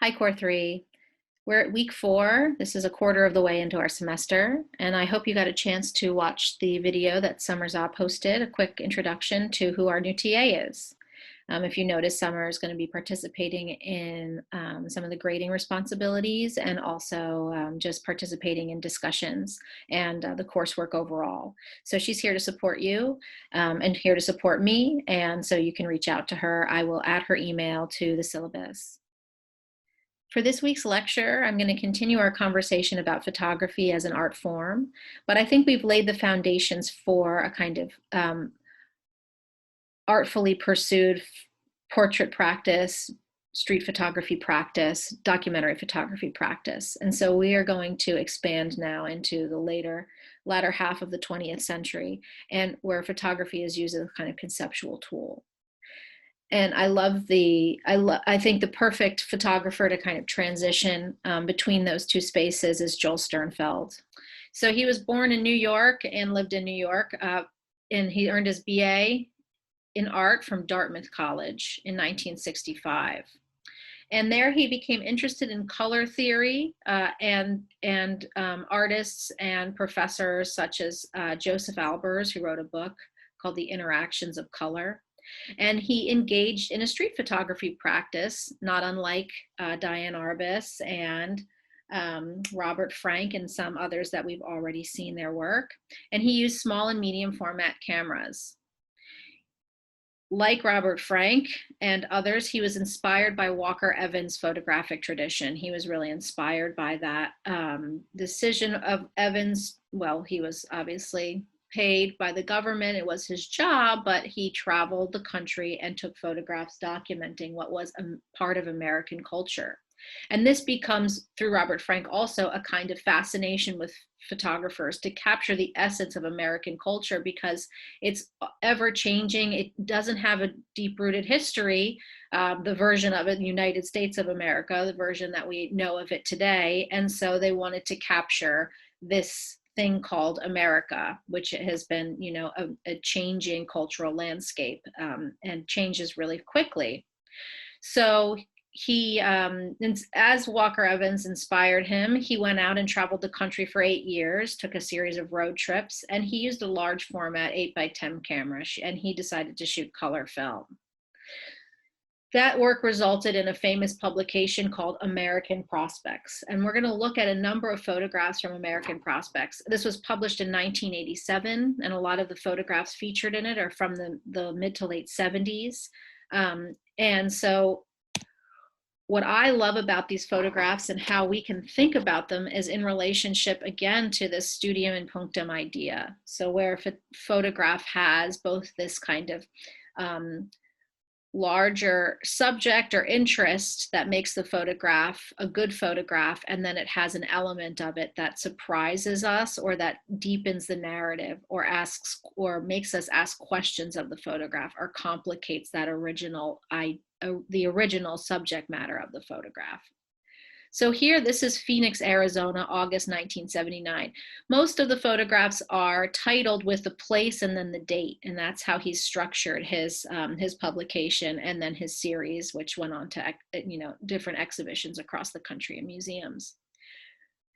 Hi, Core 3. We're at week 4. This is a quarter of the way into our semester, and I hope you got a chance to watch the video that Summer's posted, a quick introduction to who our new TA is. If you notice, Summer is going to be participating in some of the grading responsibilities and also just participating in discussions and the coursework overall. So she's here to support you and here to support me, and so you can reach out to her. I will add her email to the syllabus. For this week's lecture, I'm going to continue our conversation about photography as an art form, but I think we've laid the foundations for a kind of artfully pursued portrait practice, street photography practice, documentary photography practice. And so we are going to expand now into the latter half of the 20th century, and where photography is used as a kind of conceptual tool. And I think the perfect photographer to kind of transition between those two spaces is Joel Sternfeld. So he was born in New York and lived in New York, and he earned his BA in art from Dartmouth College in 1965. And there he became interested in color theory and artists and professors such as Joseph Albers, who wrote a book called The Interactions of Color. And he engaged in a street photography practice, not unlike Diane Arbus and Robert Frank and some others that we've already seen their work. And he used small and medium format cameras. Like Robert Frank and others, he was inspired by Walker Evans' photographic tradition. He was really inspired by that decision of Evans. Well, he was obviously paid by the government. It was his job, but he traveled the country and took photographs documenting what was a part of American culture. And this becomes, through Robert Frank, also a kind of fascination with photographers to capture the essence of American culture, because it's ever changing. It doesn't have a deep-rooted history, the version of it, the United States of America, the version that we know of it today. And so they wanted to capture this thing called America, which has been, a changing cultural landscape and changes really quickly. So he, as Walker Evans inspired him, he went out and traveled the country for 8 years, took a series of road trips, and he used a large format 8x10 camera, and he decided to shoot color film. That work resulted in a famous publication called American Prospects. And we're going to look at a number of photographs from American Prospects. This was published in 1987, and a lot of the photographs featured in it are from the mid to late 70s. And so what I love about these photographs and how we can think about them is in relationship, again, to this studium and punctum idea. So where if a photograph has both this kind of larger subject or interest that makes the photograph a good photograph, and then it has an element of it that surprises us or that deepens the narrative or asks or makes us ask questions of the photograph or complicates that the original subject matter of the photograph. So here, this is Phoenix, Arizona, August 1979. Most of the photographs are titled with the place and then the date, and that's how he's structured his publication and then his series, which went on to different exhibitions across the country and museums.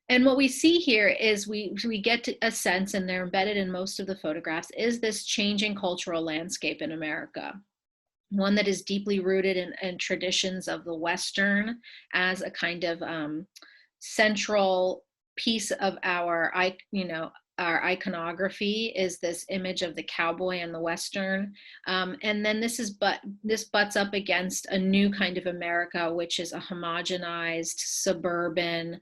And what we see here is we get to a sense, and they're embedded in most of the photographs, is this changing cultural landscape in America. One that is deeply rooted in traditions of the Western as a kind of central piece of our iconography is this image of the cowboy and the Western. And then this butts up against a new kind of America, which is a homogenized, suburban,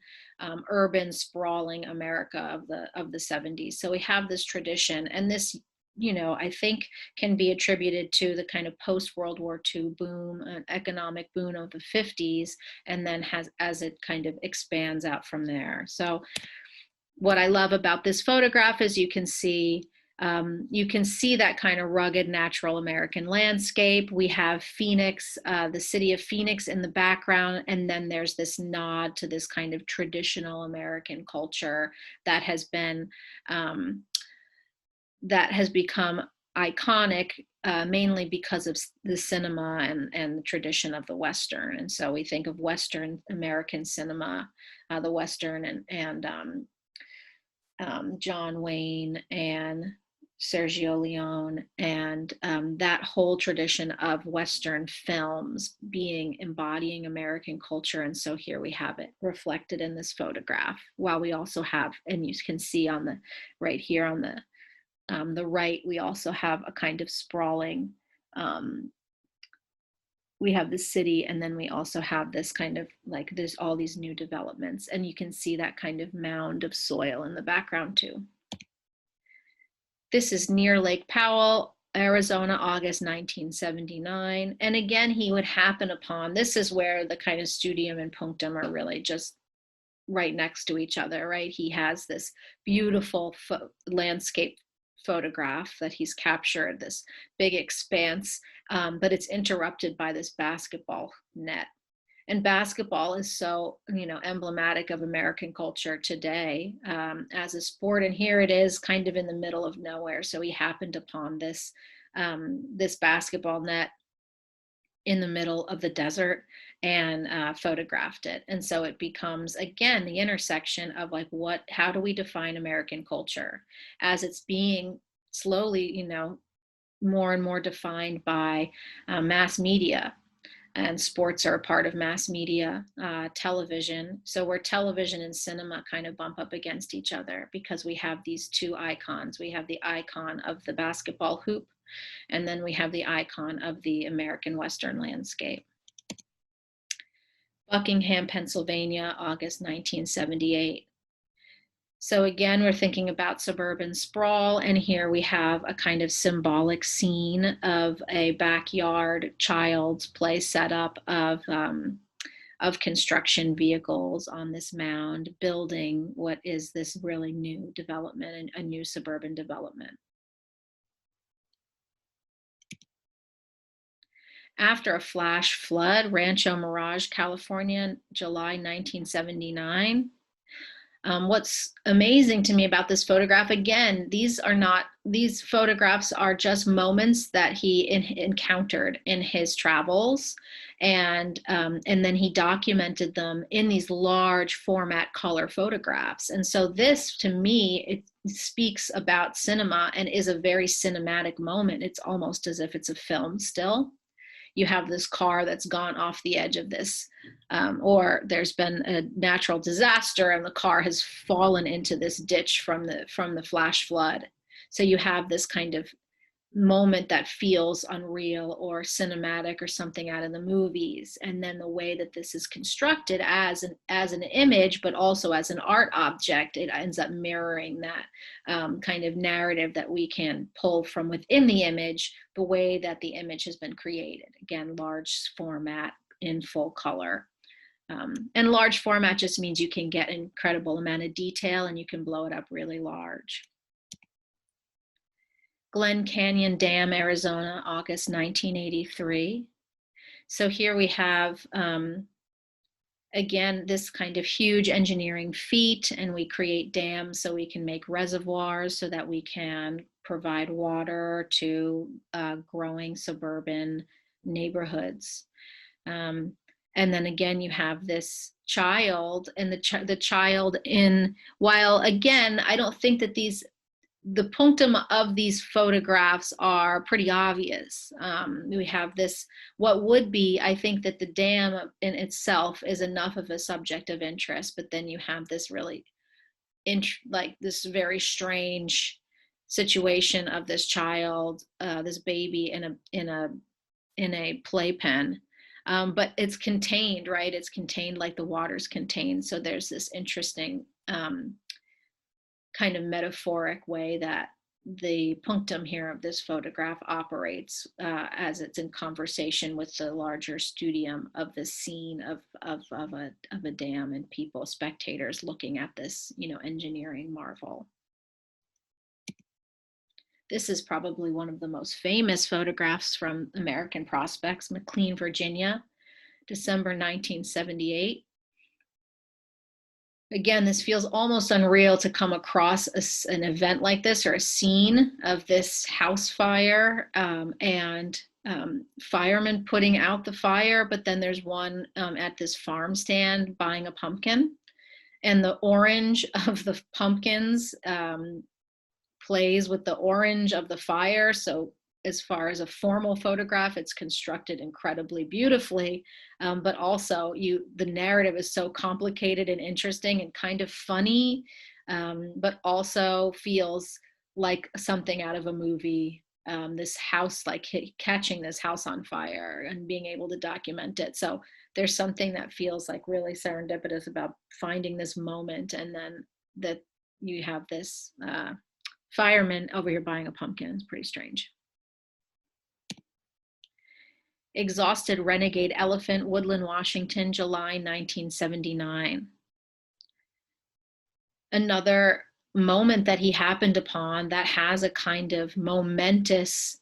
urban, sprawling America of the 70s. So we have this tradition, and this I think can be attributed to the kind of post-World War II boom, an economic boom of the 50s, and then as it kind of expands out from there. So what I love about this photograph is you can see that kind of rugged, natural American landscape. We have Phoenix, the city of Phoenix in the background, and then there's this nod to this kind of traditional American culture that has become iconic mainly because of the cinema and the tradition of the Western. And so we think of Western American cinema, the Western and John Wayne and Sergio Leone, and that whole tradition of Western films being embodying American culture. And so here we have it reflected in this photograph, while we also have, and you can see on the right here on the right, we also have a kind of sprawling, we have the city, and then we also have this kind of like, there's all these new developments, and you can see that kind of mound of soil in the background too. This is near Lake Powell, Arizona, August 1979. And again, he would happen upon, this is where the kind of studium and punctum are really just right next to each other, right? He has this beautiful landscape photograph that he's captured, this big expanse, but it's interrupted by this basketball net. And basketball is so, emblematic of American culture today as a sport. And here it is kind of in the middle of nowhere. So he happened upon this, this basketball net in the middle of the desert and photographed it. And so it becomes, again, the intersection of like, how do we define American culture as it's being slowly, more and more defined by mass media. And sports are a part of mass media, television. So where television and cinema kind of bump up against each other, because we have these two icons. We have the icon of the basketball hoop, and then we have the icon of the American Western landscape. Buckingham, Pennsylvania, August 1978. So again, we're thinking about suburban sprawl, and here we have a kind of symbolic scene of a backyard child's play setup of construction vehicles on this mound, building what is this really new development, and a new suburban development. After a flash flood, Rancho Mirage, California, July 1979. What's amazing to me about this photograph, again, these photographs are just moments that he encountered in his travels, and then he documented them in these large format color photographs. And so this, to me, it speaks about cinema and is a very cinematic moment. It's almost as if it's a film still. You have this car that's gone off the edge of this, or there's been a natural disaster and the car has fallen into this ditch from the flash flood. So you have this kind of moment that feels unreal or cinematic or something out of the movies. And then the way that this is constructed as an image, but also as an art object, it ends up mirroring that kind of narrative that we can pull from within the image, the way that the image has been created. Again, large format in full color. And large format just means you can get an incredible amount of detail and you can blow it up really large. Glen Canyon Dam, Arizona, August 1983. So here we have, again, this kind of huge engineering feat, and we create dams so we can make reservoirs so that we can provide water to growing suburban neighborhoods. And then again, you have this child, and the child while again, I don't think that the punctum of these photographs are pretty obvious. We have this, what would be, I think that the dam in itself is enough of a subject of interest, but then you have this really, like this very strange situation of this child, this baby in a playpen. But it's contained, right? It's contained like the water's contained. So there's this interesting kind of metaphoric way that the punctum here of this photograph operates as it's in conversation with the larger studium of the scene of a dam and people, spectators looking at this, engineering marvel. This is probably one of the most famous photographs from American Prospects, McLean, Virginia, December 1978. Again, this feels almost unreal to come across an event like this, or a scene of this house fire, and firemen putting out the fire, but then there's one at this farm stand buying a pumpkin, and the orange of the pumpkins plays with the orange of the fire. So as far as a formal photograph, it's constructed incredibly beautifully, but also the narrative is so complicated and interesting and kind of funny, but also feels like something out of a movie. This house, like catching this house on fire and being able to document it. So there's something that feels like really serendipitous about finding this moment, and then that you have this fireman over here buying a pumpkin. It's pretty strange. Exhausted renegade elephant, Woodland, Washington, July 1979. Another moment that he happened upon that has a kind of momentous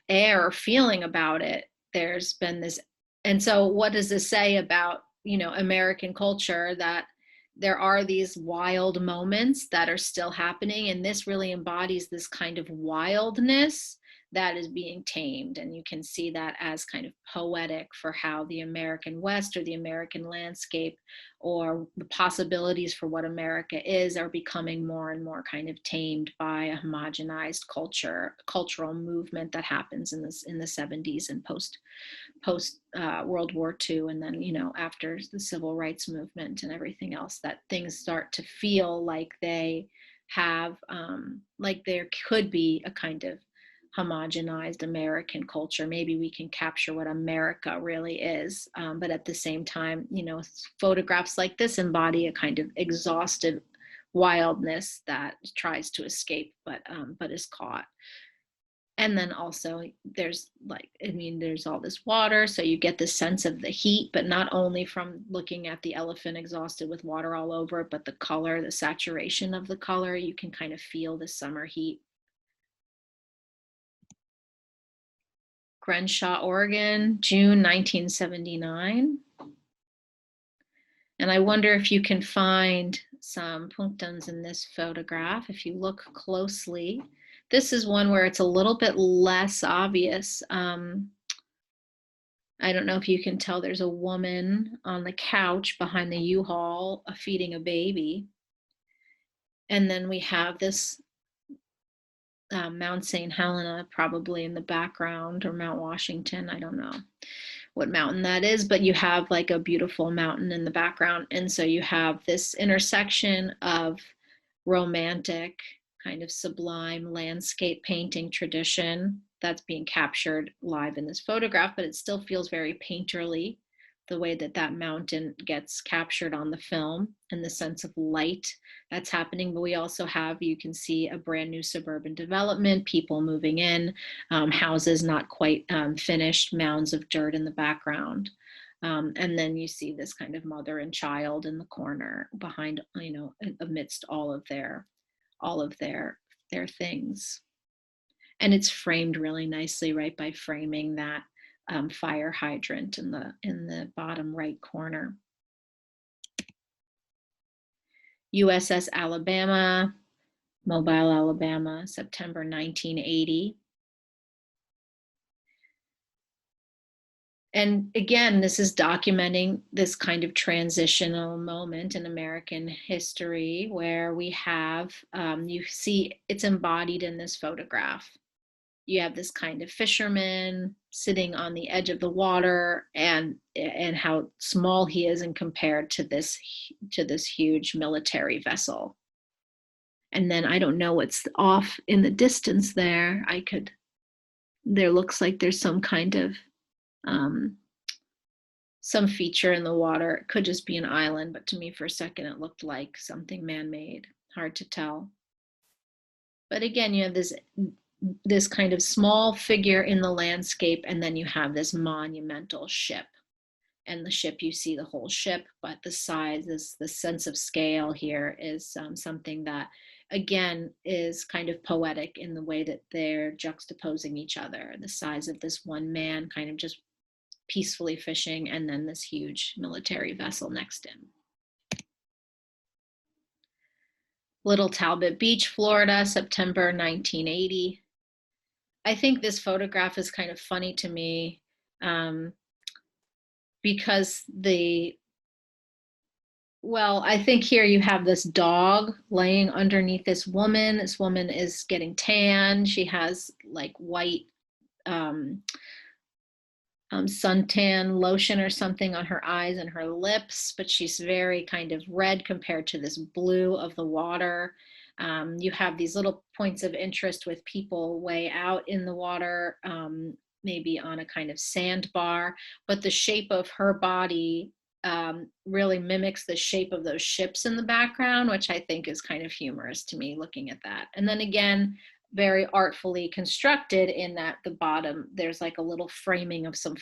air or feeling about it. There's been this, and so what does this say about, American culture, that there are these wild moments that are still happening, and this really embodies this kind of wildness that is being tamed. And you can see that as kind of poetic for how the American West, or the American landscape, or the possibilities for what America is, are becoming more and more kind of tamed by a homogenized cultural movement that happens in the 70s and post World War II, and then after the civil rights movement and everything else, that things start to feel like they have like there could be a kind of homogenized American culture. Maybe we can capture what America really is, but at the same time, photographs like this embody a kind of exhausted wildness that tries to escape, but is caught. And then also there's there's all this water, so you get this sense of the heat, but not only from looking at the elephant exhausted with water all over it, but the color, the saturation of the color. You can kind of feel the summer heat. Crenshaw, Oregon, June 1979. And I wonder if you can find some punktons in this photograph if you look closely. This is one where it's a little bit less obvious. I don't know if you can tell, there's a woman on the couch behind the U-Haul feeding a baby. And then we have this Mount St. Helena probably in the background, or Mount Washington. I don't know what mountain that is, but you have like a beautiful mountain in the background. And so you have this intersection of romantic, kind of sublime landscape painting tradition that's being captured live in this photograph, but it still feels very painterly, the way that that mountain gets captured on the film, and the sense of light that's happening. But we also have, you can see a brand new suburban development, people moving in, houses not quite finished, mounds of dirt in the background. And then you see this kind of mother and child in the corner behind, amidst all of their things. And it's framed really nicely, right, by framing that fire hydrant in the bottom right corner. USS Alabama, Mobile, Alabama, September 1980. And again, this is documenting this kind of transitional moment in American history where we have, you see it's embodied in this photograph. You have this kind of fisherman sitting on the edge of the water, and how small he is in compared to this huge military vessel. And then I don't know what's off in the distance there. There looks like there's some kind of some feature in the water. It could just be an island, but to me for a second it looked like something man-made. Hard to tell. But again, you have this kind of small figure in the landscape, and then you have this monumental ship. And the ship, you see the whole ship, but the size, the sense of scale here is something that, again, is kind of poetic in the way that they're juxtaposing each other. The size of this one man kind of just peacefully fishing, and then this huge military vessel next to him. Little Talbot Beach, Florida, September 1980. I think this photograph is kind of funny to me um, because I think here you have this dog laying underneath this woman. This woman is getting tan. She has like white um, suntan lotion or something on her eyes and her lips, but she's very kind of red compared to this blue of the water. You have these little points of interest with people way out in the water, maybe on a kind of sandbar, but the shape of her body really mimics the shape of those ships in the background, which I think is kind of humorous to me looking at that. And then again, very artfully constructed in that the bottom, there's like a little framing of some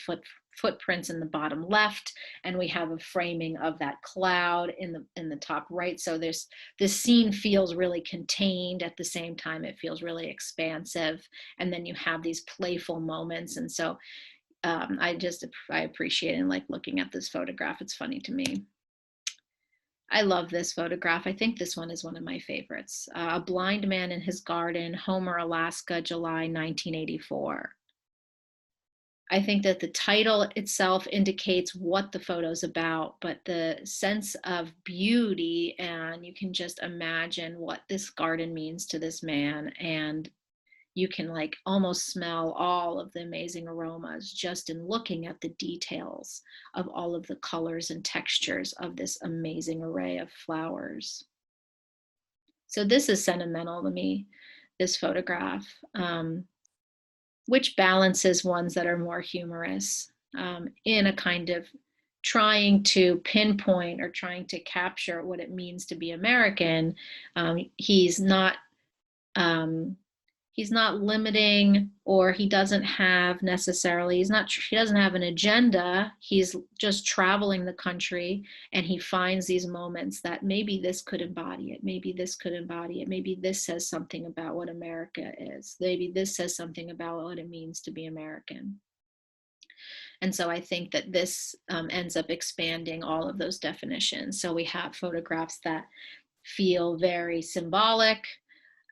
footprints in the bottom left, and we have a framing of that cloud in the top right. So this scene feels really contained. At the same time, it feels really expansive, and then you have these playful moments. And so I appreciate and like looking at this photograph. It's funny to me. I love this photograph. I think this one is one of my favorites. A Blind Man in His Garden, Homer, Alaska, July 1984. I think that the title itself indicates what the photo's about, but the sense of beauty, and you can just imagine what this garden means to this man, and you can like almost smell all of the amazing aromas just in looking at the details of all of the colors and textures of this amazing array of flowers. So this is sentimental to me, this photograph, which balances ones that are more humorous in a kind of trying to pinpoint or trying to capture what it means to be American. He's not limiting, or he doesn't have necessarily, he doesn't have an agenda. He's just traveling the country, and he finds these moments that maybe this could embody it. Maybe this could embody it. Maybe this says something about what America is. Maybe this says something about what it means to be American. And so I think that this ends up expanding all of those definitions. So we have photographs that feel very symbolic,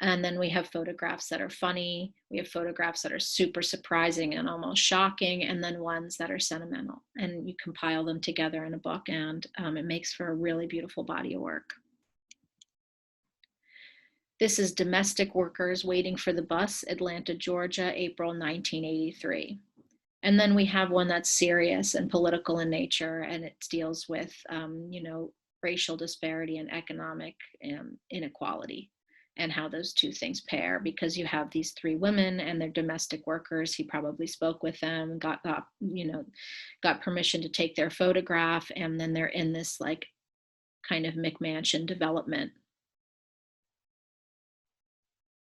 and then we have photographs that are funny. We have photographs that are super surprising and almost shocking, and then ones that are sentimental. And you compile them together in a book, and it makes for a really beautiful body of work. This is Domestic Workers Waiting for the Bus, Atlanta, Georgia, April 1983. And then we have one that's serious and political in nature, and it deals with, racial disparity and economic inequality, and how those two things pair, because you have these three women and they're domestic workers. He probably spoke with them, got permission to take their photograph, and then they're in this like kind of McMansion development.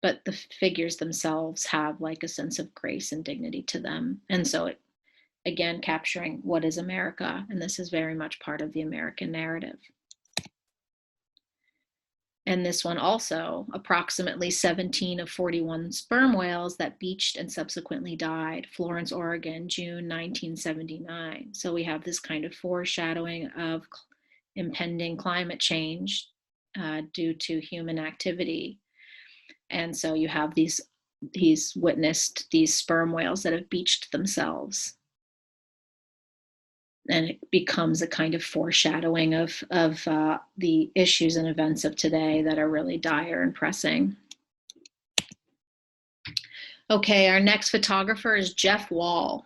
But the figures themselves have like a sense of grace and dignity to them. And so it, again, capturing what is America, and this is very much part of the American narrative. And this one also, approximately 17 of 41 sperm whales that beached and subsequently died, Florence, Oregon, June 1979. So we have this kind of foreshadowing of impending climate change due to human activity. And so you have he's witnessed these sperm whales that have beached themselves. And it becomes a kind of foreshadowing of the issues and events of today that are really dire and pressing. Okay, our next photographer is Jeff Wall.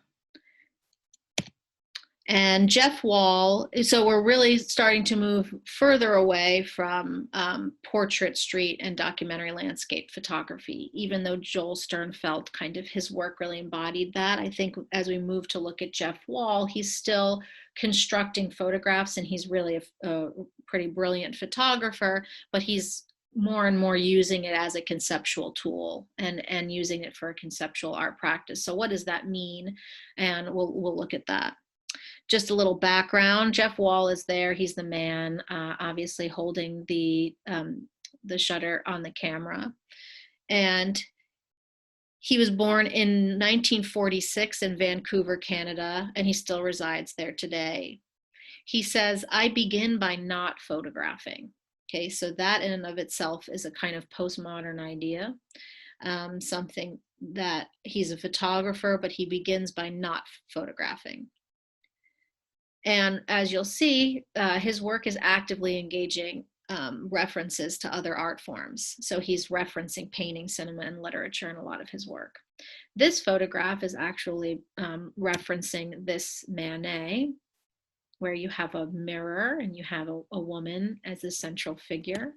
And Jeff Wall, so we're really starting to move further away from portrait, street, and documentary landscape photography, even though Joel Sternfeld, kind of his work really embodied that. I think as we move to look at Jeff Wall, he's still constructing photographs, and he's really a pretty brilliant photographer, but he's more and more using it as a conceptual tool and using it for a conceptual art practice. So what does that mean? And we'll look at that. Just a little background, Jeff Wall is there. He's the man, obviously holding the shutter on the camera. And he was born in 1946 in Vancouver, Canada, and he still resides there today. He says, "I begin by not photographing." Okay, so that in and of itself is a kind of postmodern idea, something that he's a photographer, but he begins by not photographing. And as you'll see, his work is actively engaging references to other art forms. So he's referencing painting, cinema, and literature in a lot of his work. This photograph is actually referencing this Manet, where you have a mirror and you have a woman as the central figure.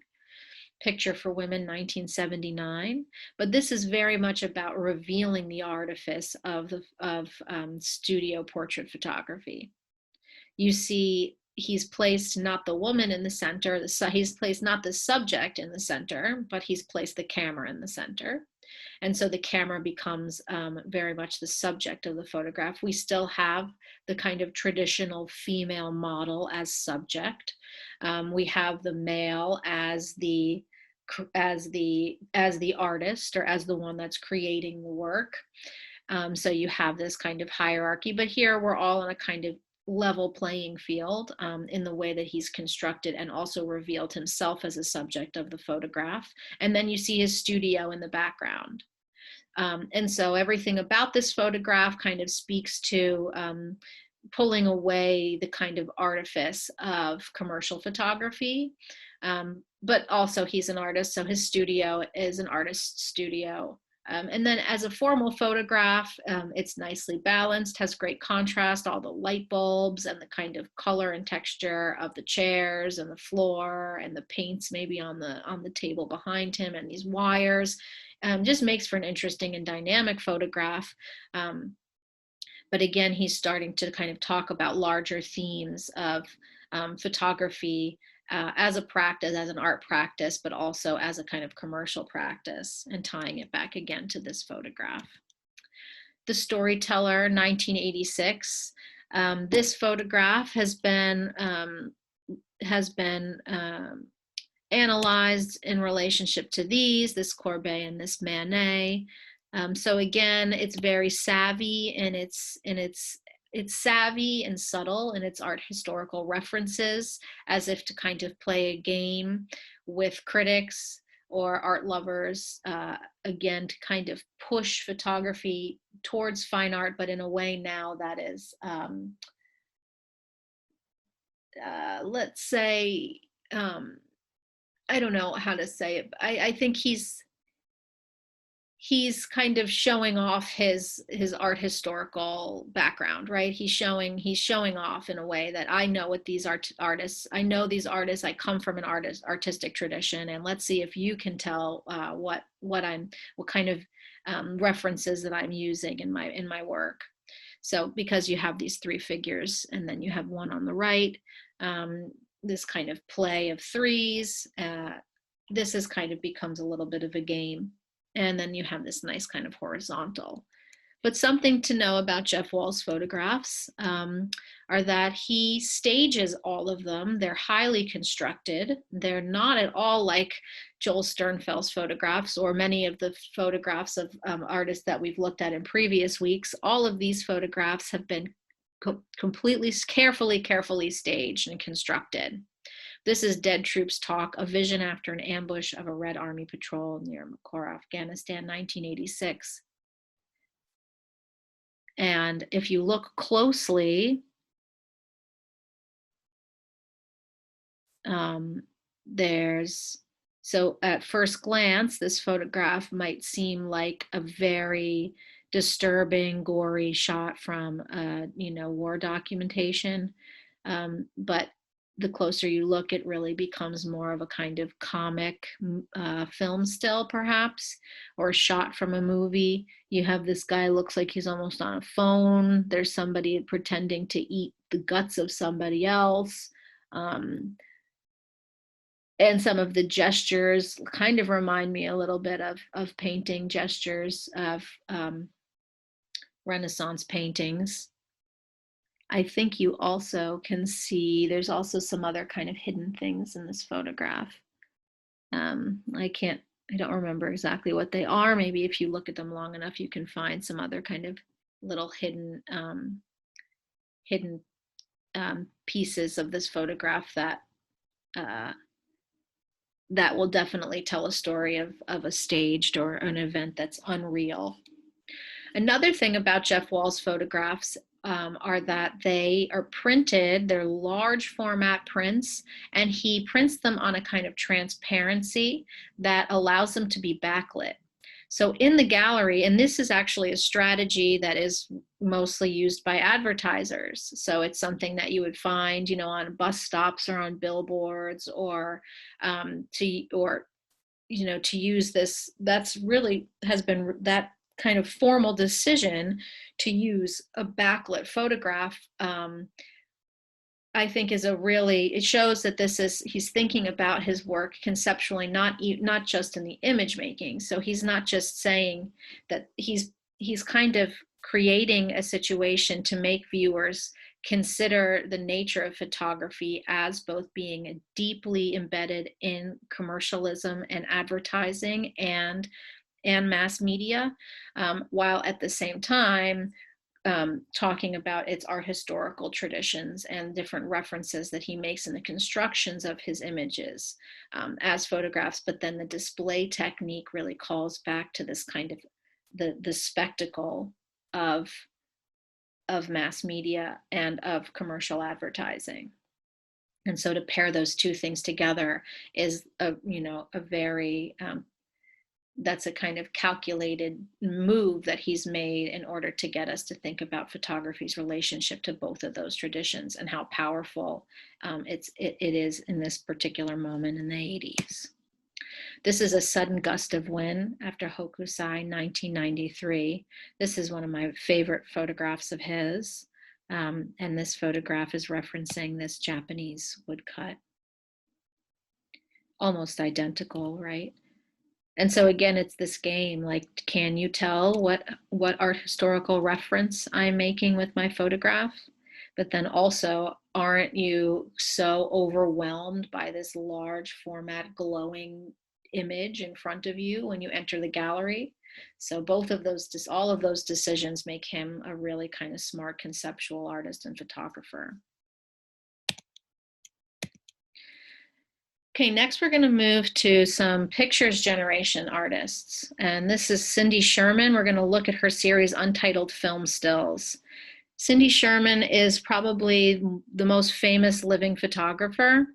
Picture for Women, 1979. But this is very much about revealing the artifice of studio portrait photography. You see he's placed not the woman in the center, he's placed not the subject in the center, but he's placed the camera in the center. And so the camera becomes very much the subject of the photograph. We still have the kind of traditional female model as subject. We have the male as the artist, or as the one that's creating the work. So you have this kind of hierarchy, but here we're all in a kind of level playing field in the way that he's constructed and also revealed himself as a subject of the photograph. And then you see his studio in the background. And so everything about this photograph kind of speaks to pulling away the kind of artifice of commercial photography. But also he's an artist, so his studio is an artist's studio. And then as a formal photograph, it's nicely balanced, has great contrast, all the light bulbs and the kind of color and texture of the chairs and the floor and the paints maybe on the table behind him, and these wires. Just makes for an interesting and dynamic photograph. But again, he's starting to kind of talk about larger themes of photography as a practice, as an art practice, but also as a kind of commercial practice, and tying it back again to this photograph. The Storyteller, 1986. This photograph has been analyzed in relationship to this Courbet and this Manet. So again, it's very savvy, and it's savvy and subtle in its art historical references, as if to kind of play a game with critics or art lovers, again, to kind of push photography towards fine art, but in a way now that is, let's say, I don't know how to say it. I think he's kind of showing off his art historical background, right? He's showing off in a way that I know what these artists, I know these artists, I come from an artistic tradition, and let's see if you can tell what kind of references that I'm using in my work. So because you have these three figures, and then you have one on the right, this kind of play of threes, this is kind of becomes a little bit of a game. And then you have this nice kind of horizontal. But something to know about Jeff Wall's photographs are that he stages all of them. They're highly constructed. They're not at all like Joel Sternfeld's photographs or many of the photographs of artists that we've looked at in previous weeks. All of these photographs have been completely, carefully staged and constructed. This is Dead Troops Talk, a vision after an ambush of a Red Army patrol near Makora, Afghanistan, 1986. And if you look closely, so at first glance, this photograph might seem like a very disturbing, gory shot from, war documentation. But the closer you look, it really becomes more of a kind of comic film still, perhaps, or a shot from a movie. You have this guy, looks like he's almost on a phone. There's somebody pretending to eat the guts of somebody else. And some of the gestures kind of remind me a little bit of painting gestures of Renaissance paintings. I think you also can see there's also some other kind of hidden things in this photograph. I don't remember exactly what they are. Maybe if you look at them long enough, you can find some other kind of little hidden pieces of this photograph that that will definitely tell a story of a staged or an event that's unreal. Another thing about Jeff Wall's photographs are that they are printed, they're large format prints, and he prints them on a kind of transparency that allows them to be backlit. So in the gallery, and this is actually a strategy that is mostly used by advertisers. So it's something that you would find, you know, on bus stops or on billboards, or you know, to use this. That's really has been that kind of formal decision to use a backlit photograph. I think is a really, it shows that this is, he's thinking about his work conceptually, not just in the image making. So he's not just saying that he's kind of creating a situation to make viewers consider the nature of photography as both being deeply embedded in commercialism and advertising and mass media, while at the same time talking about its art historical traditions and different references that he makes in the constructions of his images as photographs. But then the display technique really calls back to this kind of the spectacle of mass media and of commercial advertising. And so to pair those two things together is a, you know, a very that's a kind of calculated move that he's made in order to get us to think about photography's relationship to both of those traditions and how powerful it is in this particular moment in the 80s. This is a sudden gust of wind after Hokusai 1993. This is one of my favorite photographs of his. And this photograph is referencing this Japanese woodcut. Almost identical, right? And so again, it's this game, like, can you tell what art historical reference I'm making with my photograph? But then also, aren't you so overwhelmed by this large format glowing image in front of you when you enter the gallery? So both of those, all of those decisions make him a really kind of smart conceptual artist and photographer. Okay, next we're going to move to some pictures generation artists. And this is Cindy Sherman. We're going to look at her series Untitled Film Stills. Cindy Sherman is probably the most famous living photographer.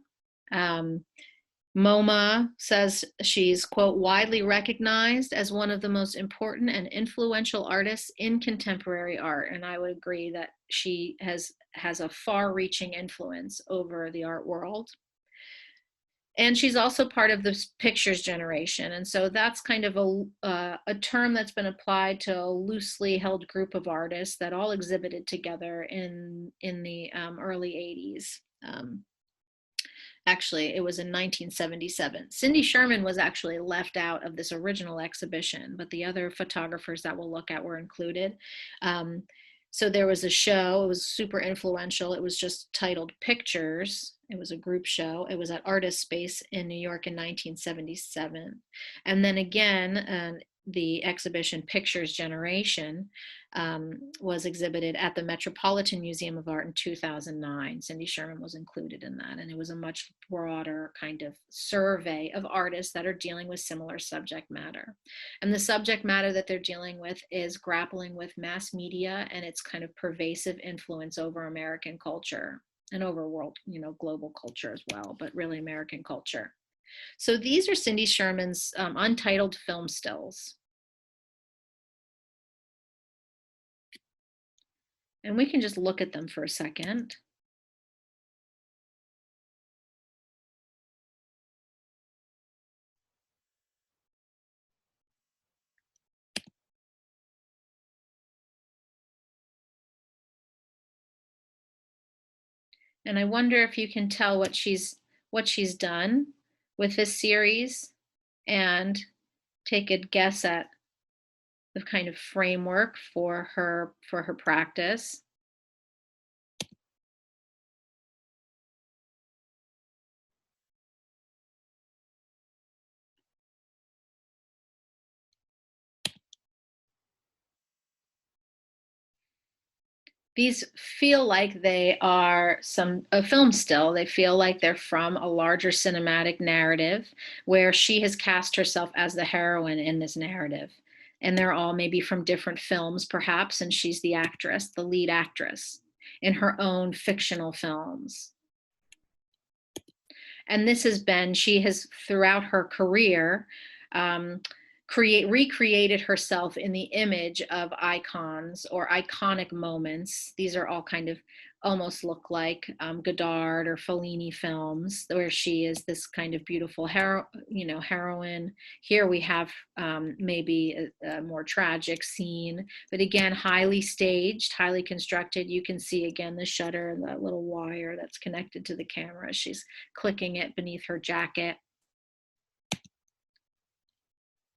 MoMA says she's, quote, widely recognized as one of the most important and influential artists in contemporary art. And I would agree that she has a far-reaching influence over the art world. And she's also part of this pictures generation. And so that's kind of a term that's been applied to a loosely held group of artists that all exhibited together in the early 80s. Actually, it was in 1977. Cindy Sherman was actually left out of this original exhibition, but the other photographers that we'll look at were included. So there was a show, it was super influential. It was just titled Pictures. It was a group show. It was at Artist Space in New York in 1977. And then again, the exhibition Pictures Generation was exhibited at the Metropolitan Museum of Art in 2009. Cindy Sherman was included in that. And it was a much broader kind of survey of artists that are dealing with similar subject matter. And the subject matter that they're dealing with is grappling with mass media and its kind of pervasive influence over American culture and over world, you know, global culture as well, but really American culture. So these are Cindy Sherman's untitled film stills. And we can just look at them for a second. And I wonder if you can tell what she's done with this series and take a guess at the kind of framework for her practice. these feel like they are a film still. They feel like they're from a larger cinematic narrative where she has cast herself as the heroine in this narrative. And they're all maybe from different films, perhaps, and she's the actress, the lead actress in her own fictional films. And this has been, she has throughout her career recreated herself in the image of icons or iconic moments. These are all kind of almost look like Godard or Fellini films, where she is this kind of beautiful heroine. Here we have maybe a more tragic scene, but again, highly staged, highly constructed. You can see again the shutter and that little wire that's connected to the camera. She's clicking it beneath her jacket.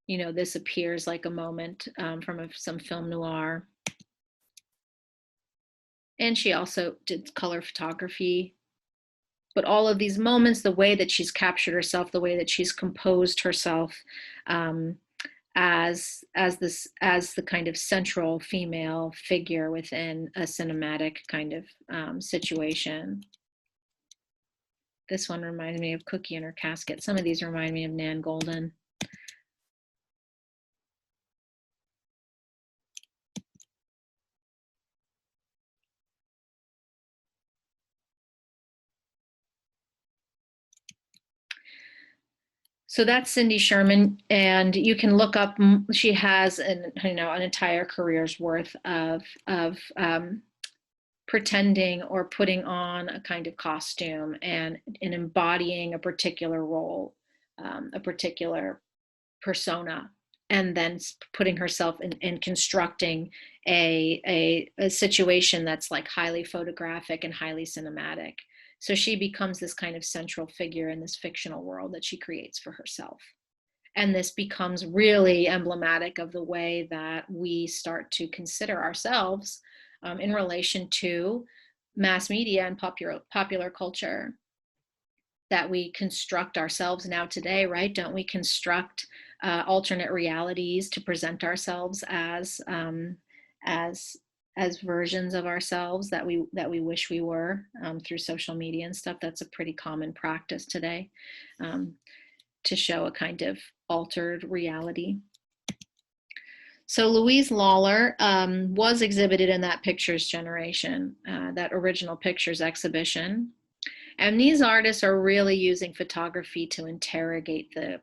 You know, this appears like a moment from some film noir. And she also did color photography. But all of these moments, the way that she's captured herself, the way that she's composed herself as the kind of central female figure within a cinematic kind of situation. This one reminds me of Cookie in her casket. Some of these remind me of Nan Goldin. So that's Cindy Sherman, and you can look up. She has an entire career's worth of pretending or putting on a kind of costume and embodying a particular role, a particular persona, and then putting herself in constructing a situation that's like highly photographic and highly cinematic. So she becomes this kind of central figure in this fictional world that she creates for herself. And this becomes really emblematic of the way that we start to consider ourselves in relation to mass media and popular culture, that we construct ourselves now today, right? Don't we construct alternate realities to present ourselves as versions of ourselves that we wish we were through social media and stuff? That's a pretty common practice today, to show a kind of altered reality. So Louise Lawler was exhibited in that Pictures Generation, that original Pictures exhibition. And these artists are really using photography to interrogate the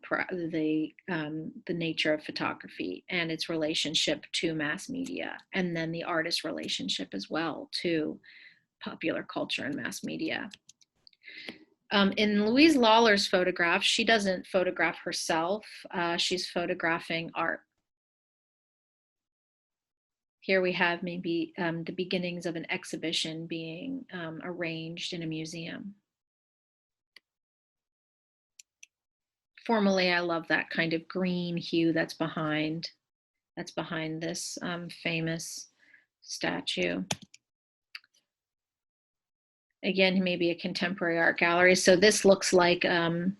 nature of photography and its relationship to mass media, and then the artist relationship as well to popular culture and mass media. In Louise Lawler's photograph, she doesn't photograph herself. She's photographing art. Here we have maybe the beginnings of an exhibition being arranged in a museum. Formally, I love that kind of green hue that's behind this famous statue. Again, maybe a contemporary art gallery. So this looks like a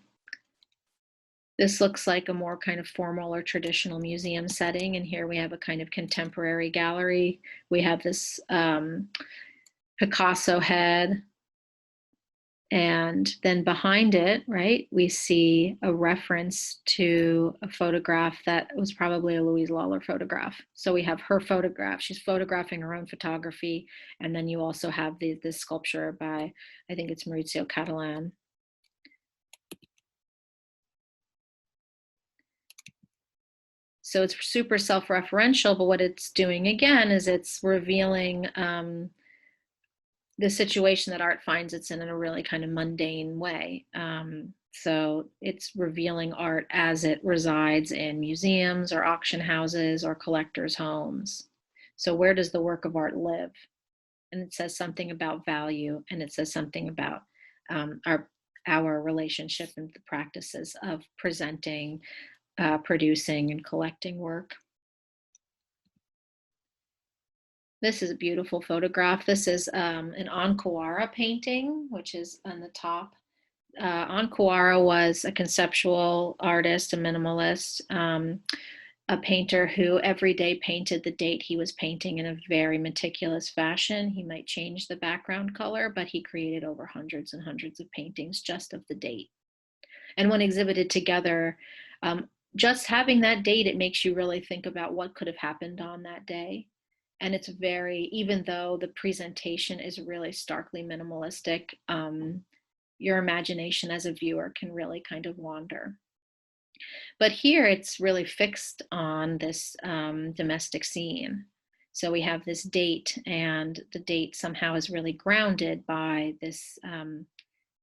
more kind of formal or traditional museum setting. And here we have a kind of contemporary gallery. We have this Picasso head. And then behind it, right, we see a reference to a photograph that was probably a Louise Lawler photograph. So we have her photograph. She's photographing her own photography. And then you also have this sculpture by, I think it's Maurizio Cattelan. So it's super self-referential, but what it's doing again is it's revealing the situation that art finds it's in a really kind of mundane way. So it's revealing art as it resides in museums or auction houses or collectors' homes. So where does the work of art live? And it says something about value, and it says something about our relationship and the practices of presenting, producing, and collecting work. This is a beautiful photograph. This is an Anquara painting, which is on the top. Anquara was a conceptual artist, a minimalist. a painter who every day painted the date he was painting in a very meticulous fashion. He might change the background color, but he created over hundreds and hundreds of paintings just of the date. And when exhibited together, just having that date, it makes you really think about what could have happened on that day. And it's very, even though the presentation is really starkly minimalistic, your imagination as a viewer can really kind of wander. But here it's really fixed on this domestic scene. So we have this date, and the date somehow is really grounded by this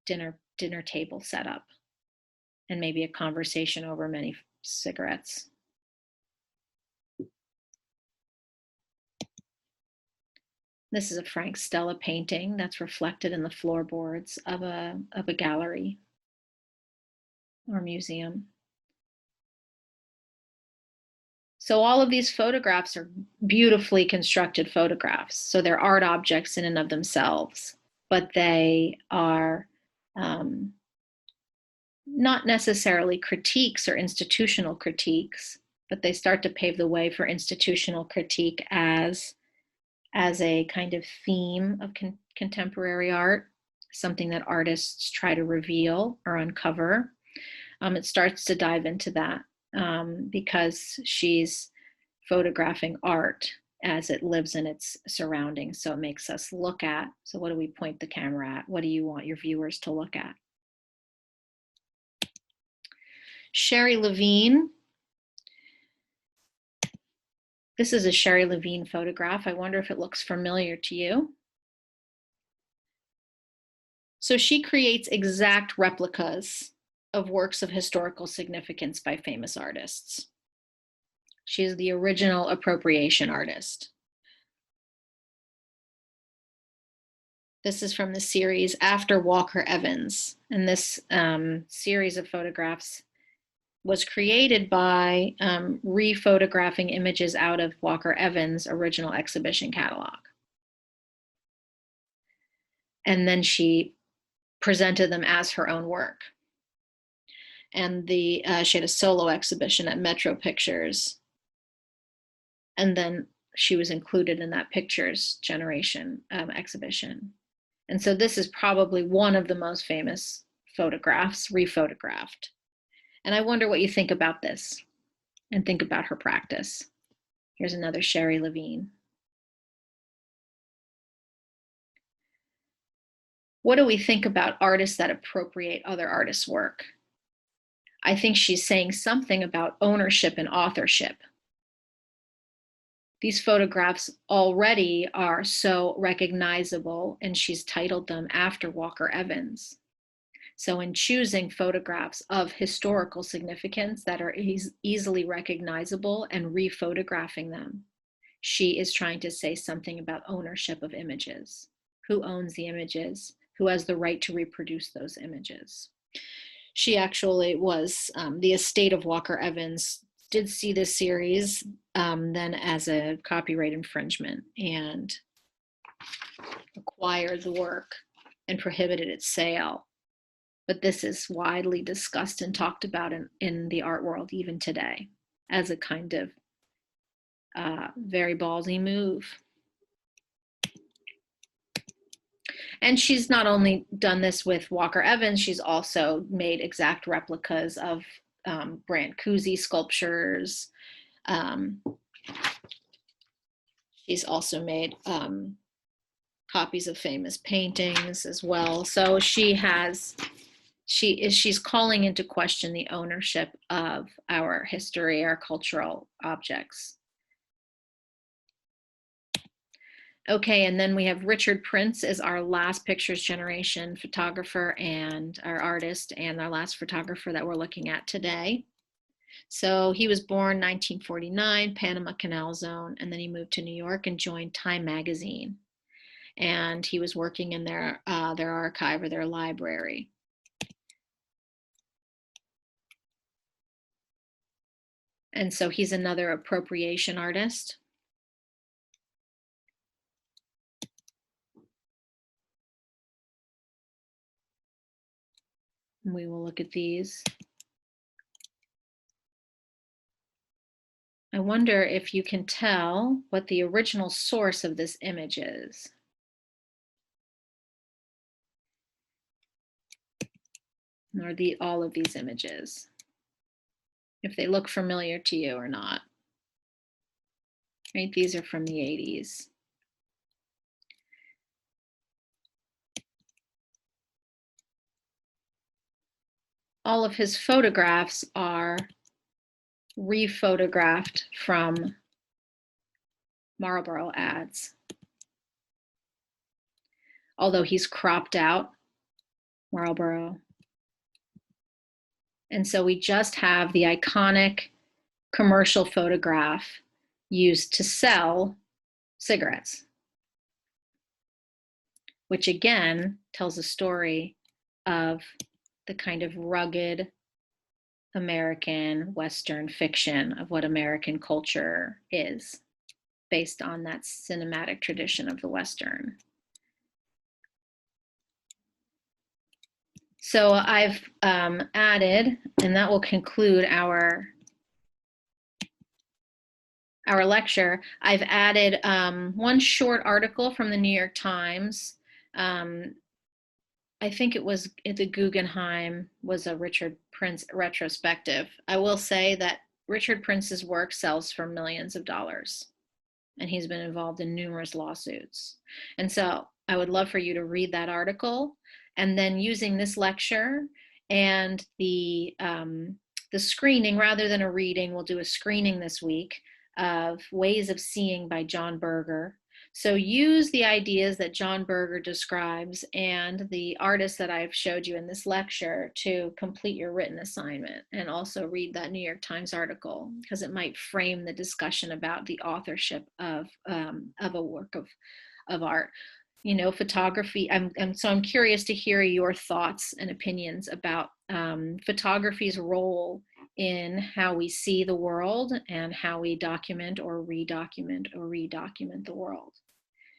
dinner table setup, and maybe a conversation over many cigarettes. This is a Frank Stella painting that's reflected in the floorboards of a gallery or museum. So all of these photographs are beautifully constructed photographs. So they're art objects in and of themselves, but they are not necessarily critiques or institutional critiques, but they start to pave the way for institutional critique as a kind of theme of contemporary art, something that artists try to reveal or uncover. It starts to dive into that because she's photographing art as it lives in its surroundings. So it makes us look at, so what do we point the camera at? What do you want your viewers to look at? Sherrie Levine. This is a Sherrie Levine photograph. I wonder if it looks familiar to you. So she creates exact replicas of works of historical significance by famous artists. She is the original appropriation artist. This is from the series After Walker Evans. And this series of photographs was created by re-photographing images out of Walker Evans' original exhibition catalog. And then she presented them as her own work. And she had a solo exhibition at Metro Pictures. And then she was included in that Pictures Generation exhibition. And so this is probably one of the most famous photographs, rephotographed. And I wonder what you think about this and think about her practice. Here's another Sherrie Levine. What do we think about artists that appropriate other artists' work? I think she's saying something about ownership and authorship. These photographs already are so recognizable, and she's titled them after Walker Evans. So in choosing photographs of historical significance that are easily recognizable and re-photographing them, she is trying to say something about ownership of images. Who owns the images? Who has the right to reproduce those images? She actually was, the estate of Walker Evans did see this series then as a copyright infringement and acquired the work and prohibited its sale. But this is widely discussed and talked about in the art world even today as a kind of very ballsy move. And she's not only done this with Walker Evans, she's also made exact replicas of Brancusi sculptures. She's also made copies of famous paintings as well. So she's calling into question the ownership of our history, our cultural objects. Okay, and then we have Richard Prince as our last Pictures Generation photographer and our artist, and our last photographer that we're looking at today. So he was born 1949, Panama Canal Zone, and then he moved to New York and joined Time Magazine. And he was working in their archive or their library. And so he's another appropriation artist. And we will look at these. I wonder if you can tell what the original source of this image is. Or all of these images, if they look familiar to you or not. Right, these are from the 80s. All of his photographs are rephotographed from Marlboro ads. Although he's cropped out Marlboro. And so we just have the iconic commercial photograph used to sell cigarettes, which again tells a story of the kind of rugged American Western fiction of what American culture is, based on that cinematic tradition of the Western. So I've added, and that will conclude our lecture. I've added one short article from the New York Times. I think it was the Guggenheim was a Richard Prince retrospective. I will say that Richard Prince's work sells for millions of dollars, and he's been involved in numerous lawsuits. And so I would love for you to read that article, and then using this lecture and the screening, rather than a reading, we'll do a screening this week of Ways of Seeing by John Berger. So use the ideas that John Berger describes and the artists that I've showed you in this lecture to complete your written assignment, and also read that New York Times article, because it might frame the discussion about the authorship of a work of art. You know, photography, so I'm curious to hear your thoughts and opinions about photography's role in how we see the world and how we document or redocument the world.